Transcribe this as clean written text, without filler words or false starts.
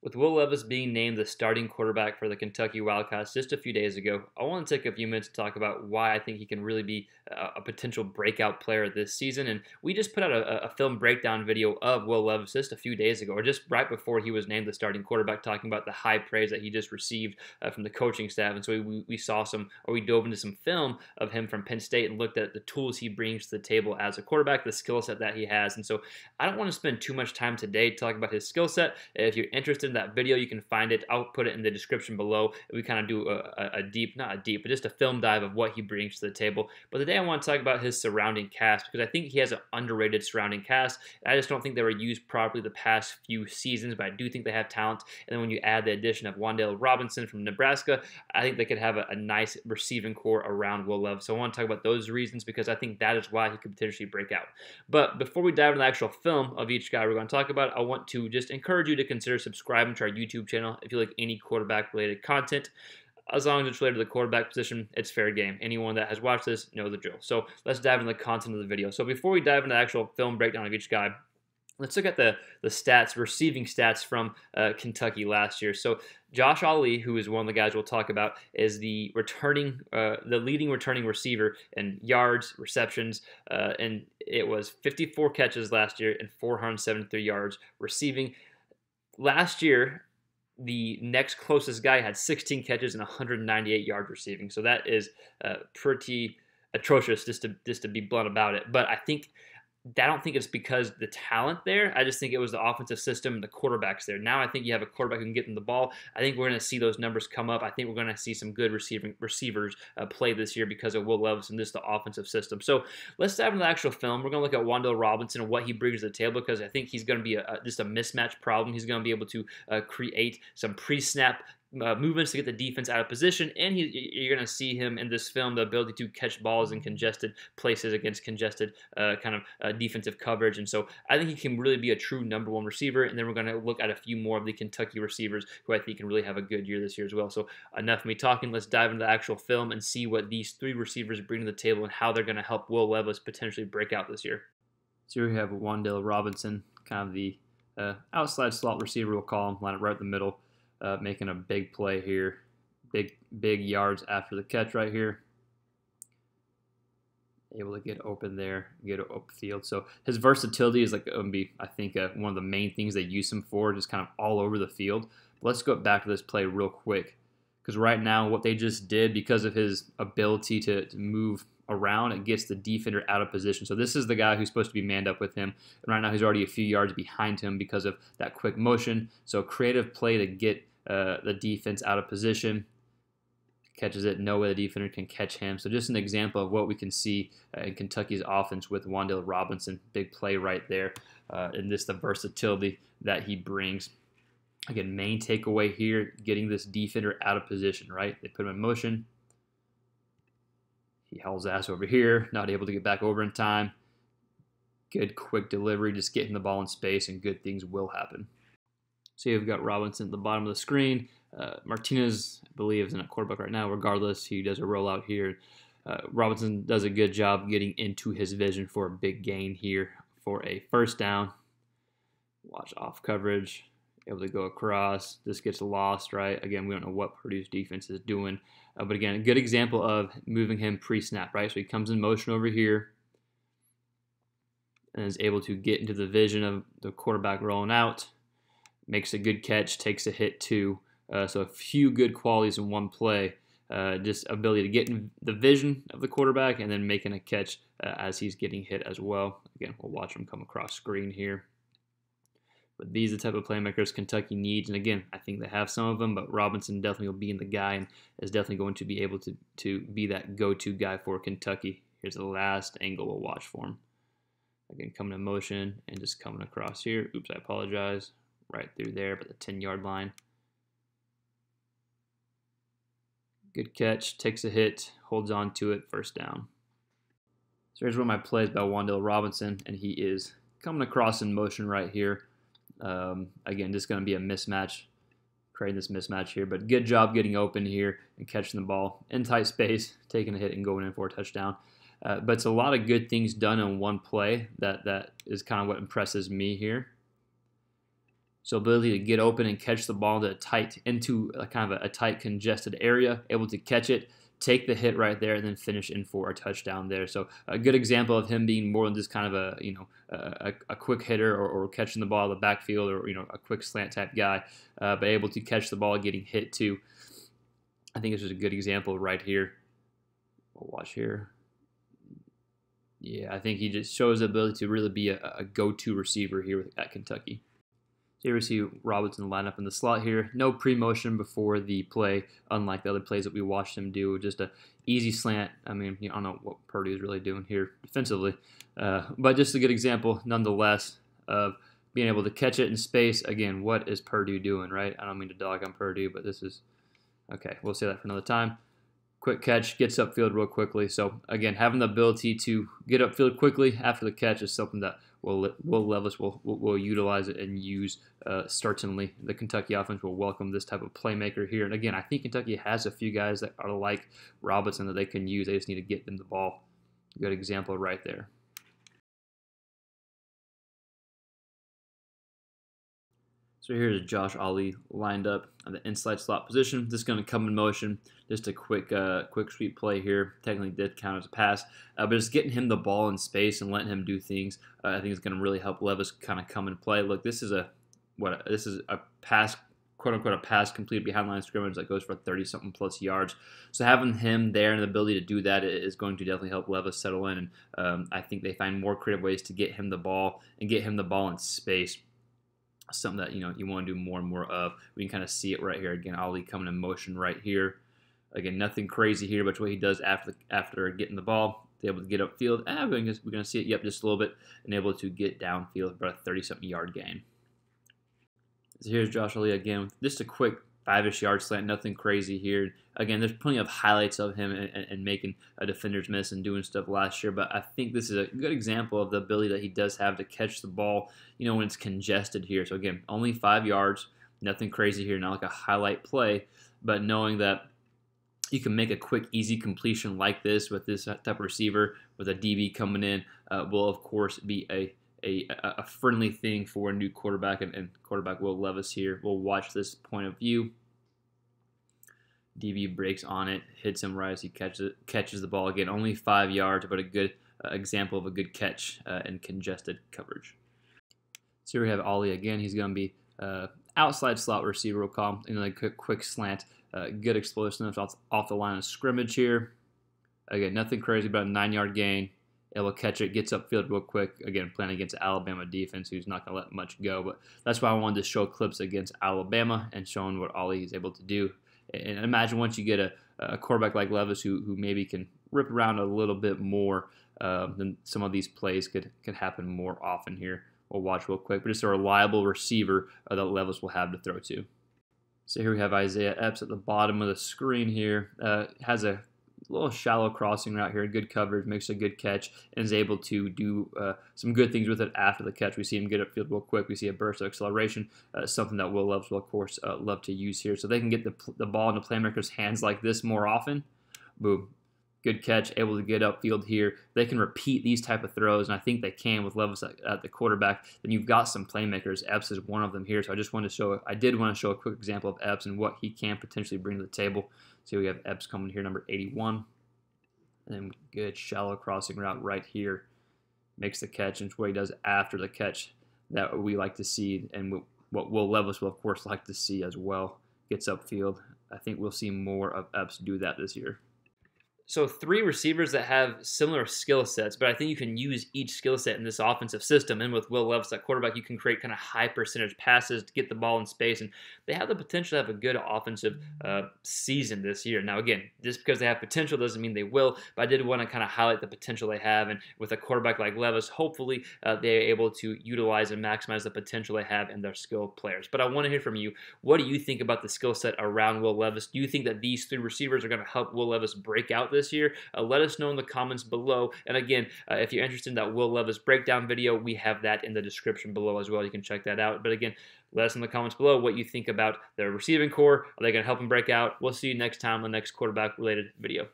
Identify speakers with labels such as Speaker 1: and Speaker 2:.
Speaker 1: With Will Levis being named the starting quarterback for the Kentucky Wildcats just a few days ago, I want to take a few minutes to talk about why I think he can really be a potential breakout player this season. And we just put out a film breakdown video of Will Levis just a few days ago, or just right before he was named the starting quarterback, talking about the high praise that he just received from the coaching staff. And so we saw some, or we dove into some film of him from Penn State and looked at the tools he brings to the table as a quarterback, the skill set that he has. And so I don't want to spend too much time today talking about his skill set. If you're interested in that video, you can find it. I'll put it in the description below. We kind of do a deep, not a deep, but just a film dive of what he brings to the table. But today I want to talk about his surrounding cast, because I think he has an underrated surrounding cast. I just don't think they were used properly the past few seasons, but I do think they have talent. And then when you add the addition of Wan'Dale Robinson from Nebraska, I think they could have a nice receiving core around Will Levis. So I want to talk about those reasons, because I think that is why he could potentially break out. But before we dive into the actual film of each guy we're going to talk about, I want to just encourage you to consider subscribing to our YouTube channel if you like any quarterback related content. As long as it's related to the quarterback position, it's fair game. Anyone that has watched this knows the drill. So let's dive into the content of the video. So before we dive into the actual film breakdown of each guy, let's look at the stats, receiving stats from Kentucky last year. So Josh Ali, who is one of the guys we'll talk about, is the leading returning receiver in yards, receptions, and it was 54 catches last year and 473 yards receiving. Last year, the next closest guy had 16 catches and 198 yards receiving. So that is pretty atrocious, just to be blunt about it. But I don't think it's because the talent there. I just think it was the offensive system and the quarterbacks there. Now I think you have a quarterback who can get them the ball. I think we're going to see those numbers come up. I think we're going to see some good receivers play this year because of Will Levis and just the offensive system. So let's dive into the actual film. We're going to look at Wan'Dale Robinson and what he brings to the table, because I think he's going to be just a mismatch problem. He's going to be able to create some pre-snap movements to get the defense out of position, and you're going to see him in this film, the ability to catch balls in congested places against congested defensive coverage. And so I think he can really be a true #1 receiver. And then we're going to look at a few more of the Kentucky receivers who I think can really have a good year this year as well. So enough of me talking. Let's dive into the actual film and see what these three receivers bring to the table and how they're going to help Will Levis potentially break out this year. So here we have Wan'Dale Robinson, kind of the outside slot receiver, we'll call him, line up right in the middle. Making a big play here. Big yards after the catch right here. Able to get open there, get it upfield. So his versatility is like going to be, I think, one of the main things they use him for, just kind of all over the field. But let's go back to this play real quick, because right now what they just did, because of his ability to move around, it gets the defender out of position. So this is the guy who's supposed to be manned up with him, and right now he's already a few yards behind him because of that quick motion. So creative play to get the defense out of position. Catches it, no way the defender can catch him. So just an example of what we can see in Kentucky's offense with Wan'Dale Robinson. Big play right there, and just the versatility that he brings. Again, main takeaway here, getting this defender out of position, right? They put him in motion. He hauls ass over here, not able to get back over in time. Good quick delivery, just getting the ball in space, and good things will happen. So you've got Robinson at the bottom of the screen. Martinez, I believe, is in a quarterback right now. Regardless, he does a rollout here. Robinson does a good job getting into his vision for a big gain here for a first down. Watch off coverage. Able to go across. This gets lost, right? Again, we don't know what Purdue's defense is doing. But again, a good example of moving him pre-snap, right? So he comes in motion over here and is able to get into the vision of the quarterback rolling out. Makes a good catch, takes a hit too. So a few good qualities in one play. Just ability to get in the vision of the quarterback and then making a catch as he's getting hit as well. Again, we'll watch him come across screen here. But these are the type of playmakers Kentucky needs. And again, I think they have some of them, but Robinson definitely will be in the guy and is definitely going to be able to be that go-to guy for Kentucky. Here's the last angle we'll watch for him. Again, coming in motion and just coming across here. Oops, I apologize. Right through there, but the 10-yard line. Good catch, takes a hit, holds on to it, first down. So here's one of my plays by Wan'Dale Robinson, and he is coming across in motion right here. Again, just going to be a mismatch, creating this mismatch here, but good job getting open here and catching the ball in tight space, taking a hit and going in for a touchdown. But it's a lot of good things done in one play that is kind of what impresses me here. So ability to get open and catch the ball into a kind of a tight congested area, able to catch it, take the hit right there, and then finish in for a touchdown there. So a good example of him being more than just kind of a quick hitter or catching the ball in the backfield, or a quick slant type guy, but able to catch the ball getting hit too. I think this is a good example right here. We'll watch here. Yeah, I think he just shows the ability to really be a go-to receiver here at Kentucky. So here we see Robinson line up in the slot here. No pre-motion before the play, unlike the other plays that we watched him do. Just a easy slant. I mean, I don't know what Purdue is really doing here defensively, but just a good example nonetheless of being able to catch it in space. Again, what is Purdue doing, right? I don't mean to dog on Purdue, but this is okay. We'll say that for another time. Quick catch, gets upfield real quickly. So again, having the ability to get upfield quickly after the catch is something that Will Levis will utilize it and use. Certainly, the Kentucky offense will welcome this type of playmaker here. And again, I think Kentucky has a few guys that are like Robinson that they can use. They just need to get them the ball. Good example right there. So here's Josh Ali lined up at the inside slot position. This is going to come in motion. Just a quick sweep play here. Technically did count as a pass, but just getting him the ball in space and letting him do things, I think is going to really help Levis kind of come and play. Look, this is a pass, quote unquote, a pass completed behind line of scrimmage that goes for 30-something plus yards. So having him there and the ability to do that is going to definitely help Levis settle in. And I think they find more creative ways to get him the ball and get him the ball in space. Something that you want to do more and more of. We can kind of see it right here. Again, Ali coming in motion right here. Again, nothing crazy here, but what he does after getting the ball, to able to get upfield. We're going to see it, yep, just a little bit, and able to get downfield for a 30-something yard gain. So here's Josh Ali again, just a quick 5-ish yard slant, nothing crazy here. Again, there's plenty of highlights of him and making a defender's miss and doing stuff last year, but I think this is a good example of the ability that he does have to catch the ball, when it's congested here. So again, only 5 yards, nothing crazy here, not like a highlight play, but knowing that you can make a quick, easy completion like this with this type of receiver with a DB coming in will, of course, be a friendly thing for a new quarterback, and quarterback Will Levis here. We'll watch this point of view. DB breaks on it, hits him right as he catches the ball. Again, only 5 yards, but a good example of a good catch in congested coverage. So here we have Ali again. He's going to be outside slot receiver, we'll call him. Like quick slant, good explosiveness off the line of scrimmage here. Again, nothing crazy, but a 9-yard gain. Able to catch it, gets upfield real quick. Again, playing against Alabama defense, who's not going to let much go. But that's why I wanted to show clips against Alabama and showing what Ali is able to do. And imagine once you get a quarterback like Levis who maybe can rip around a little bit more, then some of these plays could happen more often here. We'll watch real quick. But just a reliable receiver that Levis will have to throw to. So here we have Isaiah Epps at the bottom of the screen here. Has a little shallow crossing route here, good coverage, makes a good catch, and is able to do some good things with it after the catch. We see him get upfield real quick. We see a burst of acceleration, something that Will Levis will, of course, love to use here. So they can get the ball in the playmakers' hands like this more often. Boom. Good catch, able to get upfield here. They can repeat these type of throws, and I think they can with Levis at the quarterback. Then you've got some playmakers. Epps is one of them here, so I did want to show a quick example of Epps and what he can potentially bring to the table. So we have Epps coming here, number 81. And then good shallow crossing route right here. Makes the catch, and it's what he does after the catch that we like to see, and what Will Levis will, of course, like to see as well. Gets upfield. I think we'll see more of Epps do that this year. So 3 receivers that have similar skill sets, but I think you can use each skill set in this offensive system. And with Will Levis at quarterback, you can create kind of high percentage passes to get the ball in space, and they have the potential to have a good offensive season this year. Now, again, just because they have potential doesn't mean they will, but I did want to kind of highlight the potential they have. And with a quarterback like Levis, hopefully they're able to utilize and maximize the potential they have in their skilled players. But I want to hear from you. What do you think about the skill set around Will Levis? Do you think that these 3 receivers are going to help Will Levis break out this year? Let us know in the comments below. And again, if you're interested in that Will Levis breakdown video, we have that in the description below as well. You can check that out. But again, let us in the comments below what you think about their receiving core. Are they going to help him break out? We'll see you next time on the next quarterback related video.